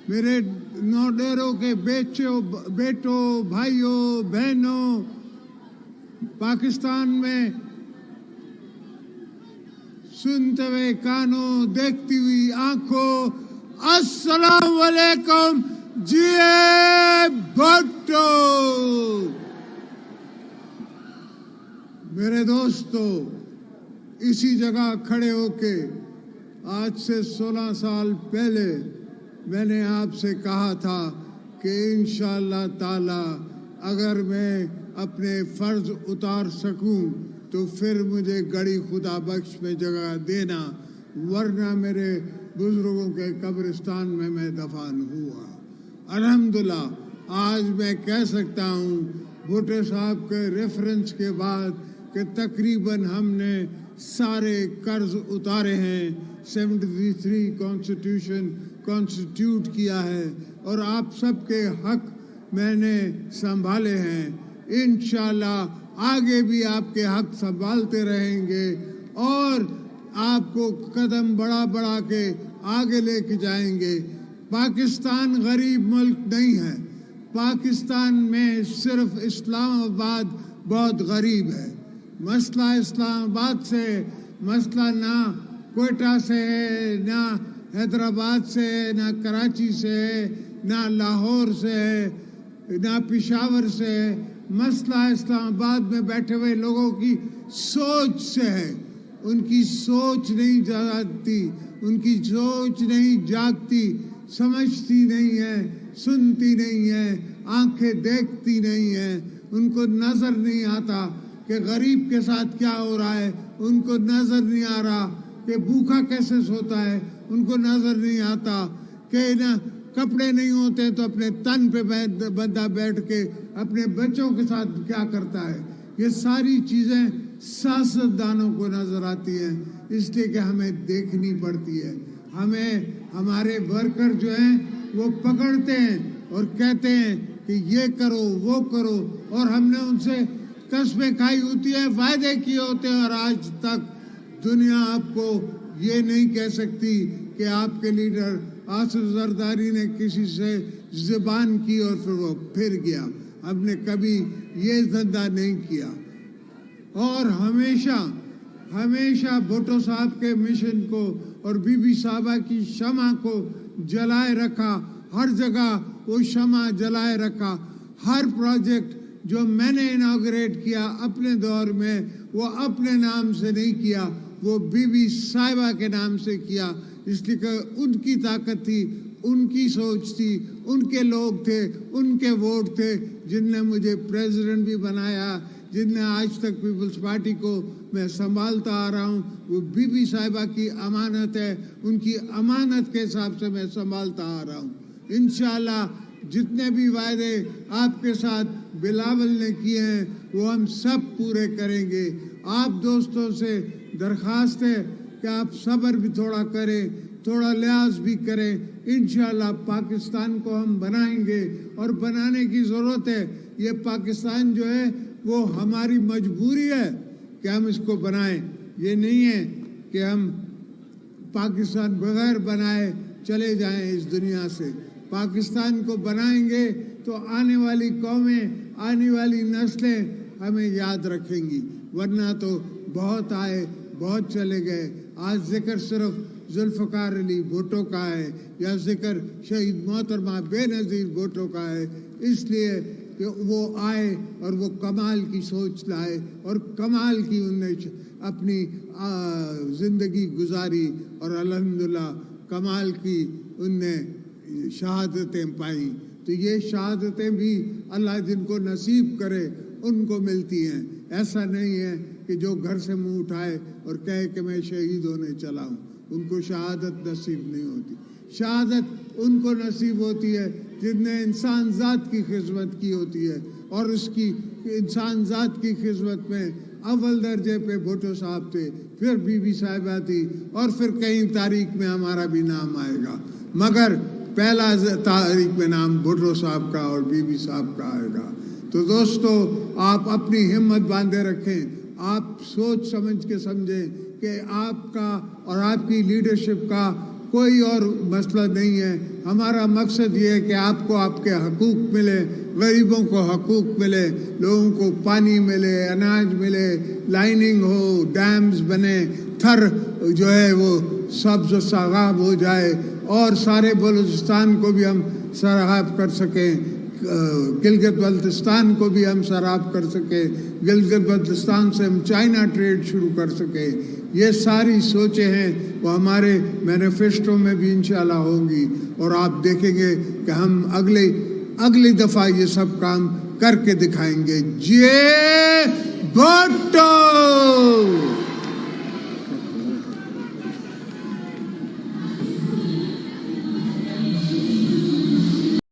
میرے نوڈیروں کے بیٹوں بھائیوں بہنوں، پاکستان میں سنتے ہوئے کانوں دیکھتی ہوئی آنکھوں، السلام علیکم جی بھٹو۔ میرے دوستو، اسی جگہ کھڑے ہو کے آج سے 16 سال پہلے میں نے آپ سے کہا تھا کہ انشاءاللہ تعالی اگر میں اپنے فرض اتار سکوں تو پھر مجھے گڑی خدا بخش میں جگہ دینا، ورنہ میرے بزرگوں کے قبرستان میں دفن ہوا۔ الحمدللہ آج میں کہہ سکتا ہوں بھٹو صاحب کے ریفرنس کے بعد کہ تقریباً ہم نے سارے قرض اتارے ہیں، 73 کانسٹیٹیوٹ کیا ہے اور آپ سب کے حق میں نے سنبھالے ہیں۔ انشاءاللہ آگے بھی آپ کے حق سنبھالتے رہیں گے اور آپ کو قدم بڑھا کے آگے لے کے جائیں گے۔ پاکستان غریب ملک نہیں ہے، پاکستان میں صرف اسلام آباد بہت غریب ہے۔ مسئلہ اسلام آباد سے، مسئلہ نہ کوئٹہ سے ہے، نہ حیدرآباد سے ہے، نہ کراچی سے ہے، نہ لاہور سے ہے، نہ پشاور سے ہے۔ مسئلہ اسلام آباد میں بیٹھے ہوئے لوگوں کی سوچ سے ہے۔ ان کی سوچ نہیں جاگتی، ان کی سوچ نہیں جاگتی، سمجھتی نہیں ہے، سنتی نہیں ہے، آنکھیں دیکھتی نہیں ہیں، ان کو نظر نہیں آتا کہ غریب کے ساتھ کیا ہو رہا ہے، ان کو نظر نہیں آ رہا کہ بھوکا کیسے سوتا ہے، ان کو نظر نہیں آتا کہ نہ کپڑے نہیں ہوتے تو اپنے تن پہ بندہ بیٹھ کے اپنے بچوں کے ساتھ کیا کرتا ہے۔ یہ ساری چیزیں سیاستدانوں کو نظر آتی ہیں، اس لیے کہ ہمیں دیکھنی پڑتی ہے۔ ہمیں ہمارے ورکر جو ہیں وہ پکڑتے ہیں اور کہتے ہیں کہ یہ کرو وہ کرو، اور ہم نے ان سے قسمیں کھائی ہوتی ہے، وعدے کیے ہوتے ہیں، اور آج تک دنیا آپ کو یہ نہیں کہہ سکتی کہ آپ کے لیڈر آصف زرداری نے کسی سے زبان کی اور پھر وہ پھر گیا۔ ہم نے کبھی یہ دھندا نہیں کیا، اور ہمیشہ بھٹو صاحب کے مشن کو اور بی بی صاحبہ کی شمع کو جلائے رکھا، ہر جگہ وہ شمع جلائے رکھا۔ ہر پروجیکٹ جو میں نے اناگوریٹ کیا اپنے دور میں، وہ اپنے نام سے نہیں کیا، وہ بی بی صاحبہ کے نام سے کیا، اس لیے کہ ان کی طاقت تھی، ان کی سوچ تھی، ان کے لوگ تھے، ان کے ووٹ تھے جن نے مجھے پریزیڈنٹ بھی بنایا، جن نے آج تک پیپلز پارٹی کو میں سنبھالتا آ رہا ہوں۔ وہ بی بی صاحبہ کی امانت ہے، ان کی امانت کے حساب سے میں سنبھالتا آ رہا ہوں۔ انشاءاللہ جتنے بھی وعدے آپ کے ساتھ بلاول نے کیے ہیں وہ ہم سب پورے کریں گے۔ آپ دوستوں سے درخواست ہے کہ آپ صبر بھی تھوڑا کریں، تھوڑا لحاظ بھی کریں۔ انشاءاللہ پاکستان کو ہم بنائیں گے، اور بنانے کی ضرورت ہے۔ یہ پاکستان جو ہے وہ ہماری مجبوری ہے کہ ہم اس کو بنائیں، یہ نہیں ہے کہ ہم پاکستان بغیر بنائے چلے جائیں اس دنیا سے۔ پاکستان کو بنائیں گے تو آنے والی قومیں، آنے والی نسلیں ہمیں یاد رکھیں گی، ورنہ تو بہت آئے بہت چلے گئے۔ آج ذکر صرف ذوالفقار علی بھٹو کا ہے، یا ذکر شہید محترمہ بے نظیر بھٹو کا ہے، اس لیے کہ وہ آئے اور وہ کمال کی سوچ لائے اور کمال کی انہوں نے اپنی زندگی گزاری، اور الحمدللہ کمال کی ان نے شہادتیں پائیں۔ تو یہ شہادتیں بھی اللہ جن کو نصیب کرے ان کو ملتی ہیں۔ ایسا نہیں ہے کہ جو گھر سے منہ اٹھائے اور کہے کہ میں شہید ہونے چلا ہوں، ان کو شہادت نصیب نہیں ہوتی۔ شہادت ان کو نصیب ہوتی ہے جن نے انسان ذات کی خدمت کی ہوتی ہے، اور اس کی انسان ذات کی خدمت میں اول درجے پہ بھٹو صاحب تھے، پھر بی بی صاحبہ تھی، اور پھر کہیں تاریخ میں ہمارا بھی نام آئے گا، مگر پہلا تاریخ میں نام بھٹو صاحب کا اور بی بی صاحب کا آئے گا۔ تو دوستو، آپ اپنی ہمت باندھے رکھیں، آپ سوچ سمجھ کے سمجھیں کہ آپ کا اور آپ کی لیڈرشپ کا کوئی اور مسئلہ نہیں ہے. ہمارا مقصد یہ ہے کہ آپ کو آپ کے حقوق ملے, غریبوں کو حقوق ملے, لوگوں کو پانی ملے, اناج ملے, لائننگ ہو, ڈیمز بنے, تھر جو ہے وہ سبز و ساغاب ہو جائے, اور سارے بلوچستان کو بھی ہم سراب کر سکیں, گلگت بلتستان کو بھی ہم سراب کر سکیں, گلگت بلتستان سے ہم چائنا ٹریڈ شروع کر سکیں. یہ ساری سوچیں ہیں وہ ہمارے مینیفیسٹو میں بھی انشاءاللہ ہوں گی, اور آپ دیکھیں گے کہ ہم اگلی دفعہ یہ سب کام کر کے دکھائیں گے. جے بھٹو.